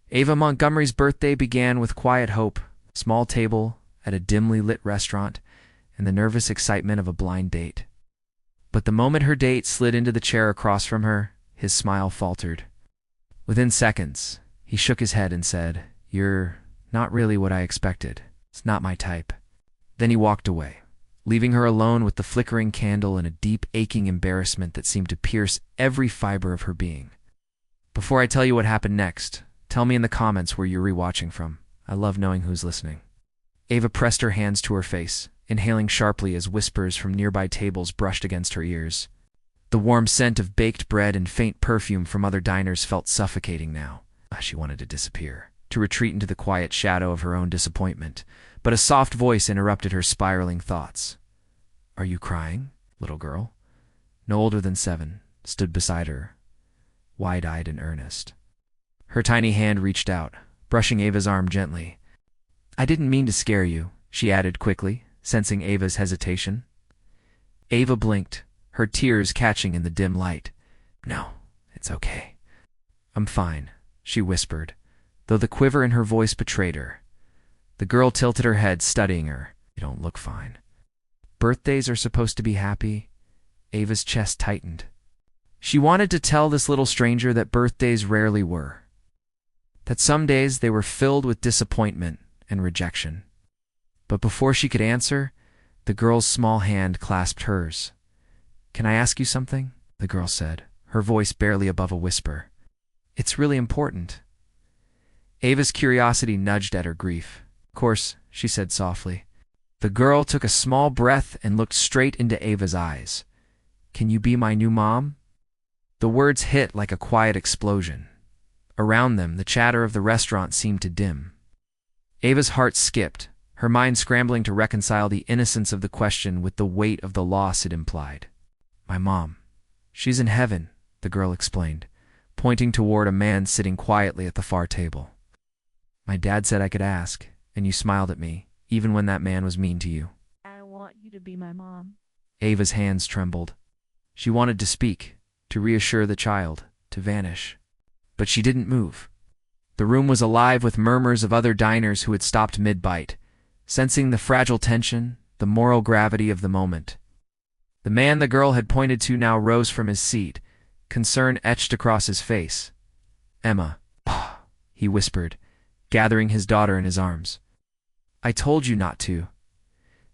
Ava Montgomery's birthday began with quiet hope, a small table at a dimly lit restaurant, and the nervous excitement of a blind date. But the moment her date slid into the chair across from her, his smile faltered. Within seconds, he shook his head and said, "You're not really what I expected. It's not my type." Then he walked away, leaving her alone with the flickering candle and a deep, aching embarrassment that seemed to pierce every fiber of her being. Before I tell you what happened next, tell me in the comments where you're rewatching from. I love knowing who's listening. Ava pressed her hands to her face, inhaling sharply as whispers from nearby tables brushed against her ears. The warm scent of baked bread and faint perfume from other diners felt suffocating now. She wanted to disappear, to retreat into the quiet shadow of her own disappointment, but a soft voice interrupted her spiraling thoughts. "Are you crying, little girl?" No older than 7, stood beside her, wide-eyed and earnest. Her tiny hand reached out, brushing Ava's arm gently. "I didn't mean to scare you," she added quickly, sensing Ava's hesitation. Ava blinked, her tears catching in the dim light. "No, it's okay." "I'm fine," she whispered, though the quiver in her voice betrayed her. The girl tilted her head, studying her. "You don't look fine." "Birthdays are supposed to be happy." Ava's chest tightened. She wanted to tell this little stranger that birthdays rarely were, that some days they were filled with disappointment and rejection. But before she could answer, the girl's small hand clasped hers. "Can I ask you something?" the girl said, her voice barely above a whisper. "It's really important." Ava's curiosity nudged at her grief. "Of course," she said softly. The girl took a small breath and looked straight into Ava's eyes. "Can you be my new mom?" The words hit like a quiet explosion. Around them, the chatter of the restaurant seemed to dim. Ava's heart skipped, her mind scrambling to reconcile the innocence of the question with the weight of the loss it implied. "My mom. She's in heaven," the girl explained, pointing toward a man sitting quietly at the far table. "My dad said I could ask, and you smiled at me, even when that man was mean to you." "I want you to be my mom." Ava's hands trembled. She wanted to speak, to reassure the child, to vanish. But she didn't move. The room was alive with murmurs of other diners who had stopped mid-bite, sensing the fragile tension, the moral gravity of the moment. The man the girl had pointed to now rose from his seat, concern etched across his face. "Emma," he whispered, gathering his daughter in his arms. "I told you not to."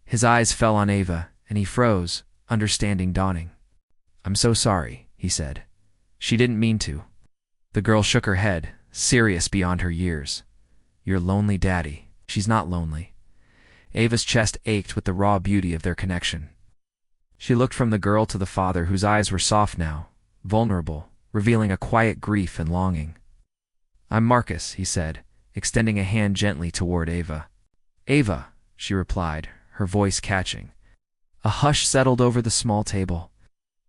His eyes fell on Ava, and he froze, understanding dawning. "I'm so sorry," he said. "She didn't mean to." The girl shook her head, serious beyond her years. "You're lonely, Daddy." "She's not lonely." Ava's chest ached with the raw beauty of their connection. She looked from the girl to the father, whose eyes were soft now, vulnerable, revealing a quiet grief and longing. "I'm Marcus," he said, extending a hand gently toward Ava. "Ava," she replied, her voice catching. A hush settled over the small table.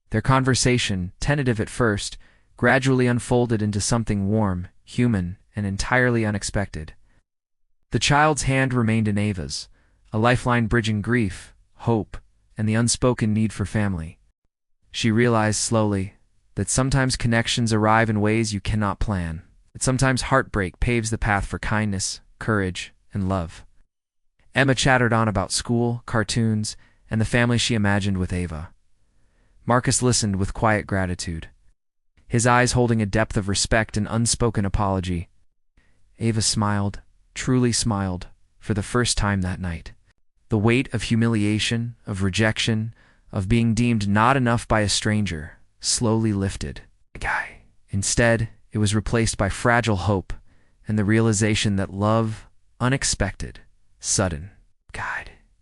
Their conversation, tentative at first, gradually unfolded into something warm, human, and entirely unexpected. The child's hand remained in Ava's, a lifeline bridging grief, hope, and the unspoken need for family. She realized slowly that sometimes connections arrive in ways you cannot plan, that sometimes heartbreak paves the path for kindness, courage, and love. Emma chattered on about school, cartoons, and the family she imagined with Ava. Marcus listened with quiet gratitude, his eyes holding a depth of respect and unspoken apology. Ava smiled, truly smiled, for the first time that night. The weight of humiliation, of rejection, of being deemed not enough by a stranger, slowly lifted. Instead, it was replaced by fragile hope and the realization that love, unexpected, sudden,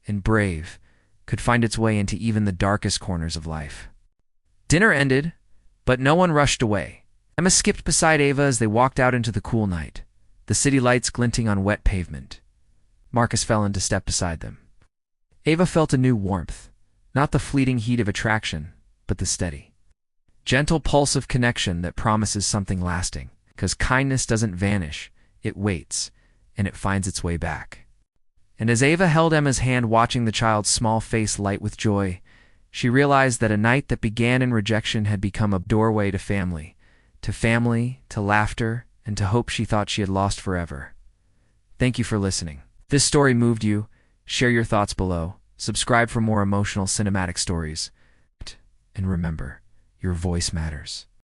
and brave, could find its way into even the darkest corners of life. Dinner ended, but no one rushed away. Emma skipped beside Ava as they walked out into the cool night, the city lights glinting on wet pavement. Marcus fell into step beside them. Ava felt a new warmth, not the fleeting heat of attraction, but the steady, gentle pulse of connection that promises something lasting, because kindness doesn't vanish, it waits, and it finds its way back. And as Ava held Emma's hand, watching the child's small face light with joy, she realized that a night that began in rejection had become a doorway to family, to laughter, and to hope she thought she had lost forever. Thank you for listening. If this story moved you, share your thoughts below, subscribe for more emotional cinematic stories, and remember, your voice matters.